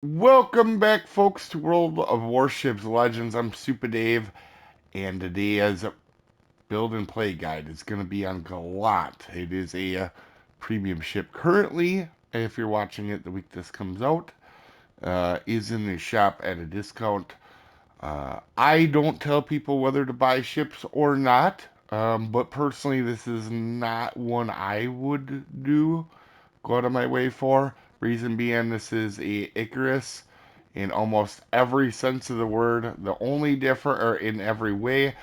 Welcome back, folks, to World of Warships Legends. I'm Soopa-Dave, and today's build and play guide is going to be on Gallant. It is a premium ship currently, if you're watching it the week this comes out, is in the shop at a discount. I don't tell people whether to buy ships or not, but personally, this is not one I would go out of my way for. Reason being, this is a Icarus in almost every sense of the word. The only different, or in every way,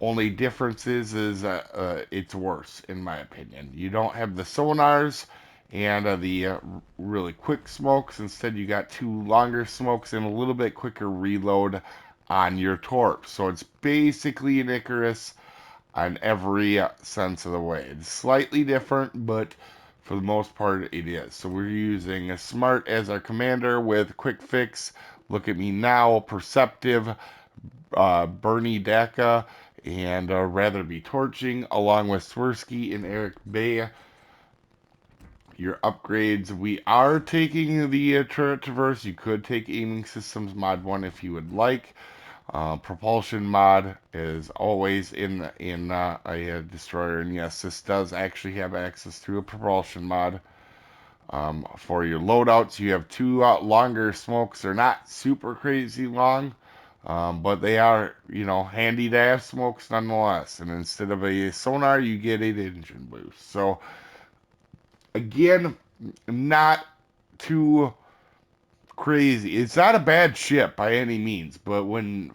only difference is it's worse, in my opinion. You don't have the sonars and the really quick smokes. Instead, you got two longer smokes and a little bit quicker reload on your torp. So it's basically an Icarus on every sense of the way. It's slightly different, but for the most part, it is. So we're using a Smart as our commander with Quick Fix, Look at Me Now, Perceptive, Bernie Daka, and Rather Be Torching, along with Swirsky and Eric Bay. Your upgrades, we are taking the Turret Traverse. You could take Aiming Systems Mod 1 if you would like. Propulsion mod is always in a destroyer, and yes, this does actually have access to a propulsion mod. For your loadouts, you have two longer smokes. They're not super crazy long, but they are, handy to have smokes nonetheless. And instead of a sonar, you get an engine boost. So again, not too crazy. It's not a bad ship by any means, but when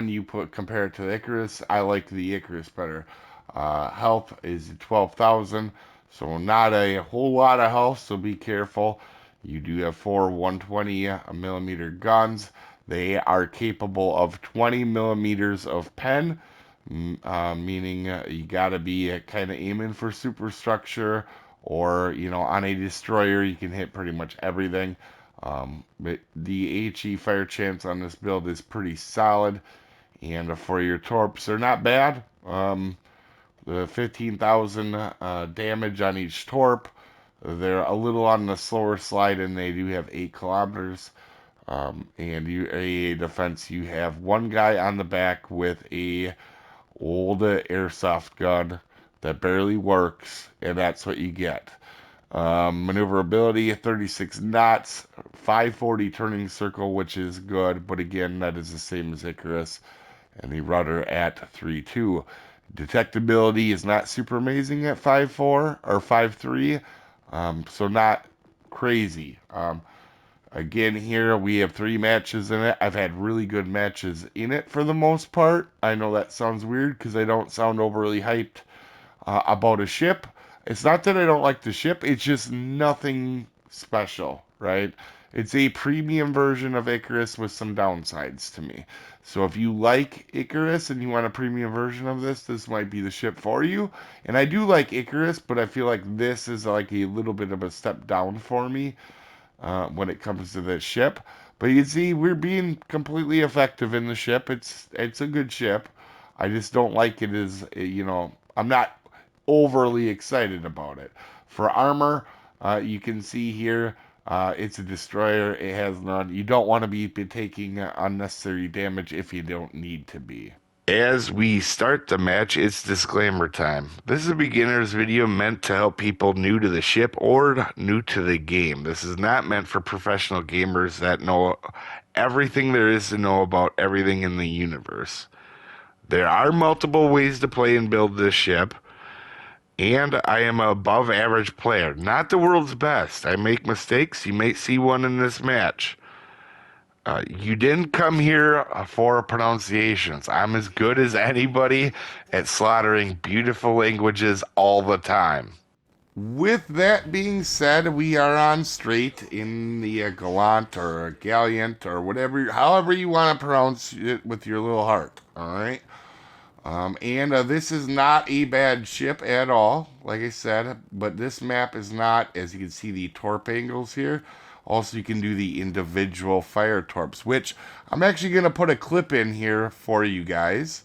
you compare it to the Icarus, I like the Icarus better. Health is 12,000, so not a whole lot of health, so be careful. You do have four 120 millimeter guns. They are capable of 20 millimeters of pen, meaning you gotta be kind of aiming for superstructure, or on a destroyer you can hit pretty much everything. But the HE fire chance on this build is pretty solid, and for your torps, they're not bad. The 15,000 damage on each torp. They're a little on the slower slide, and they do have 8 kilometers. And a defense, you have one guy on the back with a old airsoft gun that barely works, and that's what you get. Maneuverability 36 knots, 540 turning circle, which is good, but again, that is the same as Icarus, and the rudder at 3.2. Detectability is not super amazing at 5.4 or 5.3, so not crazy. Again, here we have 3 matches in it. I've had really good matches in it for the most part. I know that sounds weird because I don't sound overly hyped about a ship. It's not that I don't like the ship, it's just nothing special, right? It's a premium version of Icarus with some downsides to me. So if you like Icarus and you want a premium version of this might be the ship for you. And I do like Icarus, but I feel like this is like a little bit of a step down for me when it comes to this ship. But you can see we're being completely effective in the ship. It's a good ship. I just don't like it as, I'm not overly excited about it. For armor, you can see here, it's a destroyer. It has none. You don't want to be taking unnecessary damage if you don't need to be. As we start the match, it's disclaimer time. This is a beginner's video meant to help people new to the ship or new to the game. This is not meant for professional gamers that know everything there is to know about everything in the universe. There are multiple ways to play and build this ship, and I am an above average player. Not the world's best. I make mistakes. You may see one in this match. You didn't come here for pronunciations. I'm as good as anybody at slaughtering beautiful languages all the time. With that being said, we are on straight in the Gallant or Gallant or whatever, however you want to pronounce it with your little heart. All right. And this is not a bad ship at all, like I said, but this map is not, as you can see the torp angles here. Also, you can do the individual fire torps, which I'm actually going to put a clip in here for you guys.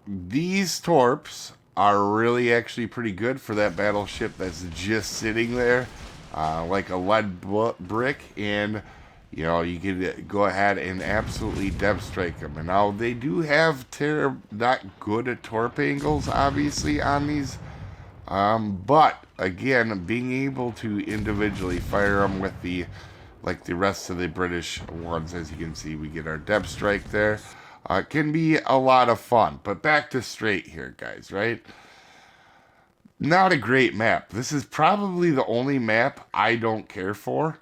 These torps are really actually pretty good for that battleship that's just sitting there. like a lead brick, and you know, you could go ahead and absolutely depth strike them. And now they do have not good torp angles, obviously, on these. But again, being able to individually fire them with the, like the rest of the British ones, as you can see, we get our depth strike there. Can be a lot of fun. But back to straight here, guys, right? Not a great map. This is probably the only map I don't care for.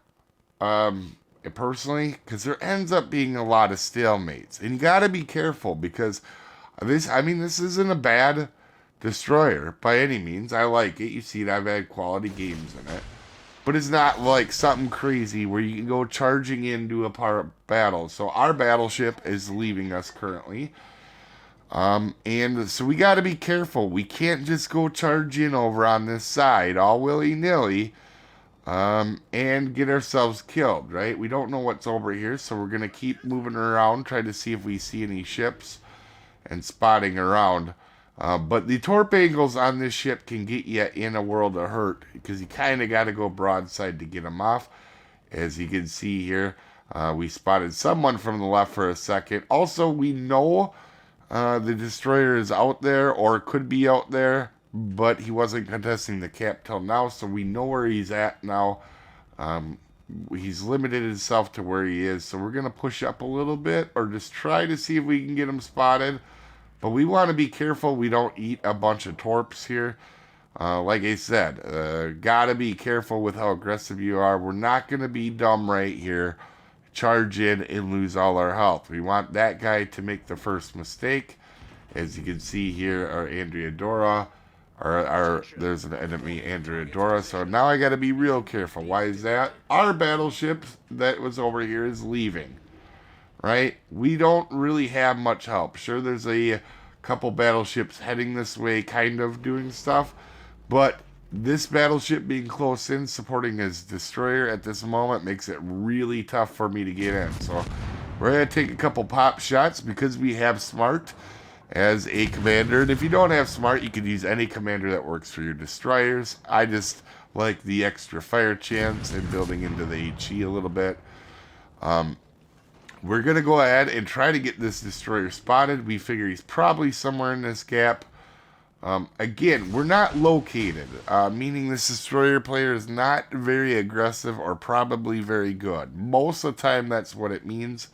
Personally, because there ends up being a lot of stalemates, and you got to be careful because this isn't a bad destroyer by any means. I like it. You see, I've had quality games in it, but it's not like something crazy where you can go charging into a battle. So our battleship is leaving us currently, and so we got to be careful. We can't just go charge in over on this side all willy nilly. And get ourselves killed, right? We don't know what's over here, so we're going to keep moving around, try to see if we see any ships and spotting around. But the torp angles on this ship can get you in a world of hurt because you kind of got to go broadside to get them off. As you can see here, we spotted someone from the left for a second. Also, we know the destroyer is out there or could be out there, but he wasn't contesting the cap till now, so we know where he's at now. He's limited himself to where he is, so we're going to push up a little bit or just try to see if we can get him spotted. But we want to be careful we don't eat a bunch of torps here. Like I said, got to be careful with how aggressive you are. We're not going to be dumb right here. Charge in and lose all our health. We want that guy to make the first mistake. As you can see here, our Andrea Dora. There's an enemy, Andrea Dora. So now I got to be real careful. Why is that? Our battleship that was over here is leaving, right? We don't really have much help. Sure, there's a couple battleships heading this way, kind of doing stuff, but this battleship being close in, supporting his destroyer at this moment, makes it really tough for me to get in. So we're going to take a couple pop shots because we have smart as a commander. And if you don't have smart, you can use any commander that works for your destroyers. I just like the extra fire chance and building into the HE a little bit. We're going to go ahead and try to get this destroyer spotted. We figure he's probably somewhere in this gap. Again, we're not located, meaning this destroyer player is not very aggressive or probably very good. Most of the time, that's what it means.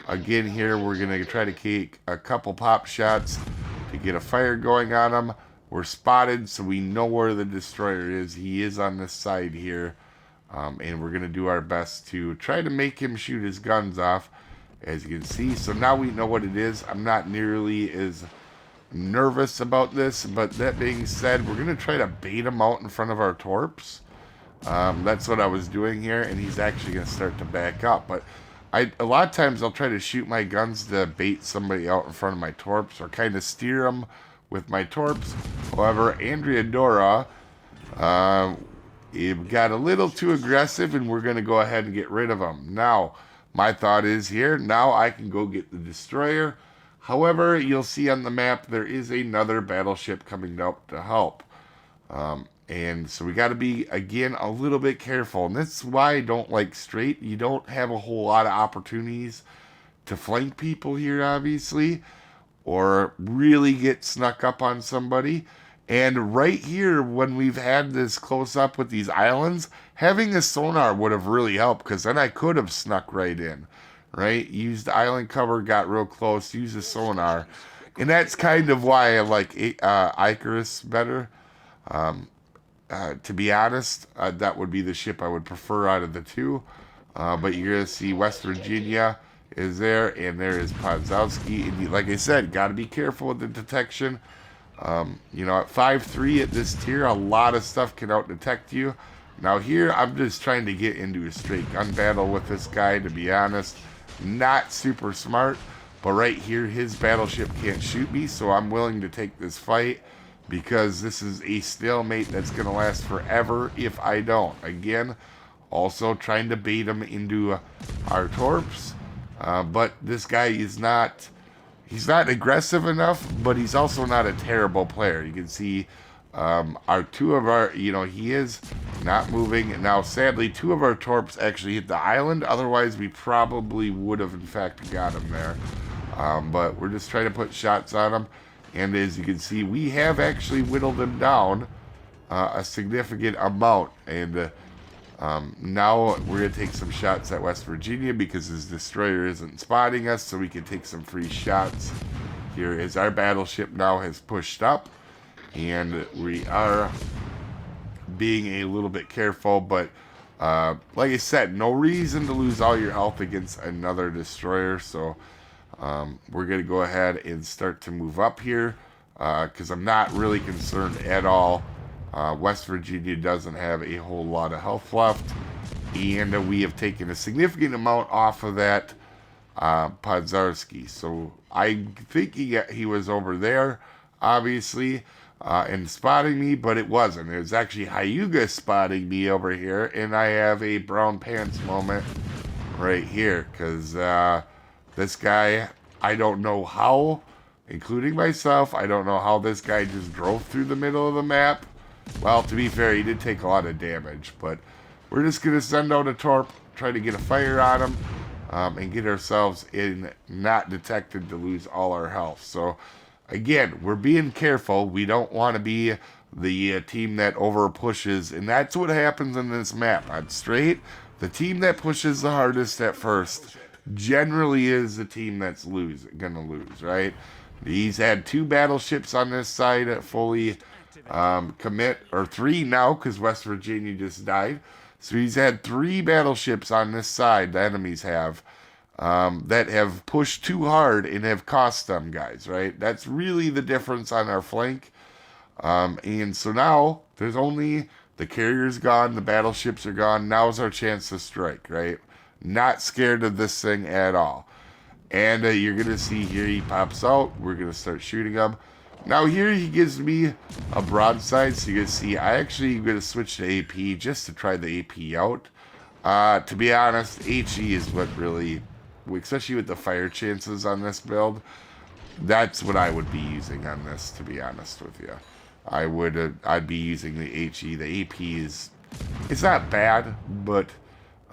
Again, here we're going to try to take a couple pop shots to get a fire going on him. We're spotted, so we know where the destroyer is. He is on this side here, and we're going to do our best to try to make him shoot his guns off, as you can see. So now we know what it is. I'm not nearly as nervous about this, but that being said, we're going to try to bait him out in front of our torps. That's what I was doing here, and he's actually going to start to back up, but a lot of times I'll try to shoot my guns to bait somebody out in front of my torps or kind of steer them with my torps. However, Andrea Dora it got a little too aggressive, and we're going to go ahead and get rid of him. Now, my thought is here, now I can go get the destroyer. However, you'll see on the map there is another battleship coming up to help. And so we got to be, again, a little bit careful. And that's why I don't like straight. You don't have a whole lot of opportunities to flank people here, obviously, or really get snuck up on somebody. And right here, when we've had this close up with these islands, having a sonar would have really helped, because then I could have snuck right in, right? Used the island cover, got real close, used the sonar. And that's kind of why I like Icarus better. To be honest, that would be the ship I would prefer out of the two. But you're going to see West Virginia is there, and there is Podzowski. And like I said, got to be careful with the detection. You know, at 5-3 at this tier, a lot of stuff can out-detect you. Now here, I'm just trying to get into a straight gun battle with this guy, to be honest. Not super smart, but right here, his battleship can't shoot me, so I'm willing to take this fight, because this is a stalemate that's going to last forever if I don't. Again, also trying to bait him into our torps. But this guy is not... He's not aggressive enough, but he's also not a terrible player. You can see Our two of our, he is not moving. Now, sadly, two of our torps actually hit the island. Otherwise, we probably would have, in fact, got him there. But we're just trying to put shots on him. And as you can see, we have actually whittled him down a significant amount. And now we're going to take some shots at West Virginia because his destroyer isn't spotting us. So we can take some free shots. Here is our battleship now has pushed up. And we are being a little bit careful, but like I said, no reason to lose all your health against another destroyer. So we're going to go ahead and start to move up here because I'm not really concerned at all. West Virginia doesn't have a whole lot of health left, and we have taken a significant amount off of that Podzarski. So I'm thinking he was over there, obviously. And spotting me, but it wasn't. It was actually Hyuga spotting me over here, and I have a brown pants moment right here, because this guy, I don't know how, including myself, I don't know how this guy just drove through the middle of the map. Well, to be fair, he did take a lot of damage, but we're just going to send out a torp, try to get a fire on him, and get ourselves in not detected to lose all our health. So again, we're being careful. We don't want to be the team that over pushes, and that's what happens in this map. On straight, the team that pushes the hardest at first generally is the team that's gonna lose, right? He's had 2 battleships on this side at fully commit, or 3 now because West Virginia just died. So he's had 3 battleships on this side, the enemies have. That have pushed too hard and have cost them, guys, right? That's really the difference on our flank. And so now there's only the carrier's gone, the battleships are gone. Now's our chance to strike, right? Not scared of this thing at all. And you're going to see here he pops out. We're going to start shooting him. Now here he gives me a broadside. So you can see I actually am going to switch to AP just to try the AP out. To be honest, HE is what really, especially with the fire chances on this build, that's what I would be using on this, to be honest with you. I'd be using the HE. The AP is, it's not bad, but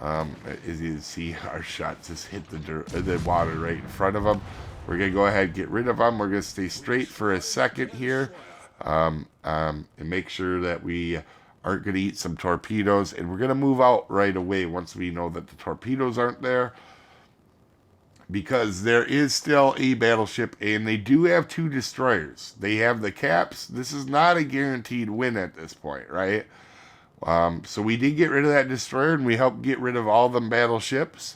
as you can see, our shot just hit the water right in front of them. We're going to go ahead and get rid of them. We're going to stay straight for a second here and make sure that we aren't going to eat some torpedoes. And we're going to move out right away once we know that the torpedoes aren't there, because there is still a battleship, and they do have 2 destroyers. They have the caps. This is not a guaranteed win at this point, right? So we did get rid of that destroyer, and we helped get rid of all them battleships.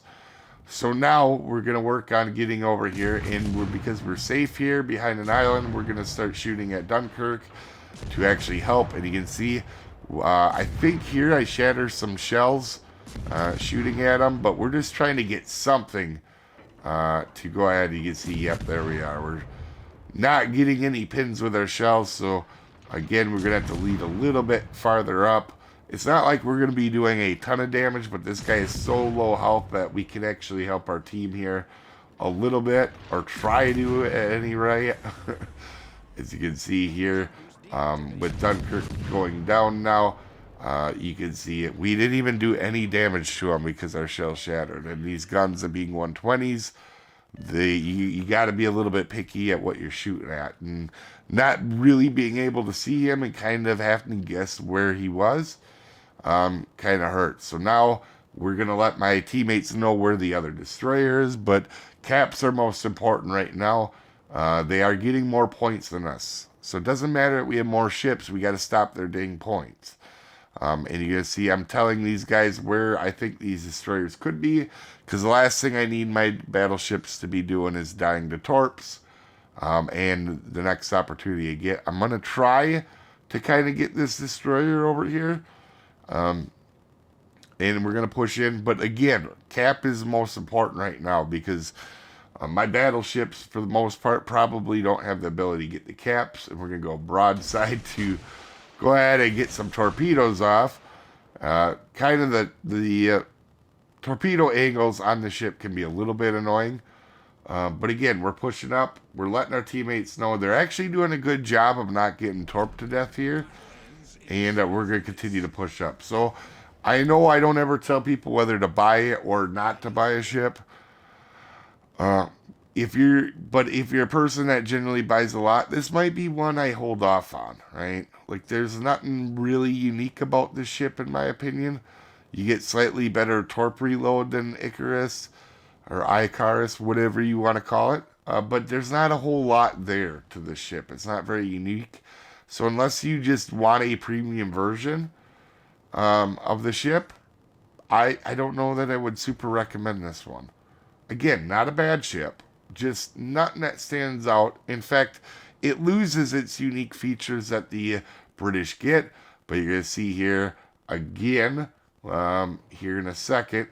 So now we're going to work on getting over here, and because we're safe here behind an island, we're going to start shooting at Dunkirk to actually help. And you can see, I think here I shatter some shells shooting at them, but we're just trying to get something to go ahead. You can see, yep, there we are. We're not getting any pins with our shells, so again, we're going to have to lead a little bit farther up. It's not like we're going to be doing a ton of damage, but this guy is so low health that we can actually help our team here a little bit, or try to at any rate. As you can see here, with Dunkirk going down now, you can see it. We didn't even do any damage to them because our shell shattered. And these guns, are being 120s, you got to be a little bit picky at what you're shooting at, and not really being able to see him and kind of having to guess where he was kind of hurts. So now we're going to let my teammates know where the other destroyer is, but caps are most important right now. They are getting more points than us. So it doesn't matter if we have more ships, we got to stop their dang points. And you're going to see I'm telling these guys where I think these destroyers could be, because the last thing I need my battleships to be doing is dying to torps. And the next opportunity I get, I'm going to try to kind of get this destroyer over here. And we're going to push in. But again, cap is most important right now, because my battleships, for the most part, probably don't have the ability to get the caps. And we're going to go broadside to go ahead and get some torpedoes off. Kind of the torpedo angles on the ship can be a little bit annoying. But again, we're pushing up. We're letting our teammates know they're actually doing a good job of not getting torped to death here. And we're going to continue to push up. So I know I don't ever tell people whether to buy it or not to buy a ship. Uh, if you're a person that generally buys a lot, this might be one I hold off on, right? Like there's nothing really unique about this ship in my opinion. You get slightly better torp reload than Icarus or Icarus, whatever you want to call it. But there's not a whole lot there to the ship. It's not very unique. So unless you just want a premium version of the ship, I don't know that I would super recommend this one. Again, not a bad ship, just nothing that stands out. In fact, it loses its unique features that the British get, but you're going to see here again, here in a second,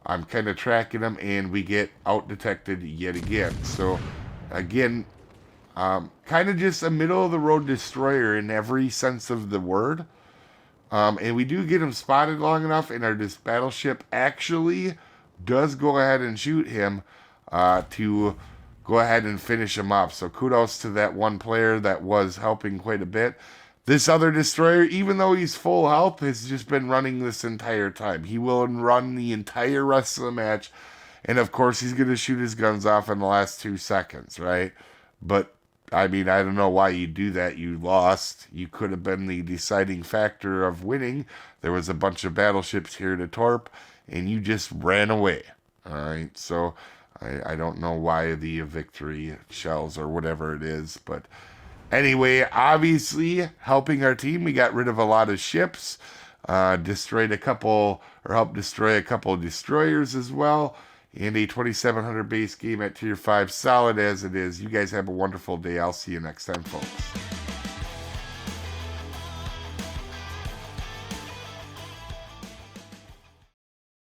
I'm kind of tracking them, and we get out-detected yet again. So, again, kind of just a middle-of-the-road destroyer in every sense of the word. And we do get him spotted long enough, and our battleship actually does go ahead and shoot him to go ahead and finish him off. So kudos to that one player that was helping quite a bit. This other destroyer, even though he's full health, has just been running this entire time. He will run the entire rest of the match. And of course, he's going to shoot his guns off in the last 2 seconds, right? But I mean, I don't know why you do that. You lost. You could have been the deciding factor of winning. There was a bunch of battleships here to torp, and you just ran away. All right, so I don't know why the victory shells or whatever it is, but anyway, obviously helping our team, we got rid of a lot of ships, destroyed a couple, or helped destroy a couple of destroyers as well, and a 2700 base game at tier 5, solid as it is. You guys have a wonderful day. I'll see you next time, folks.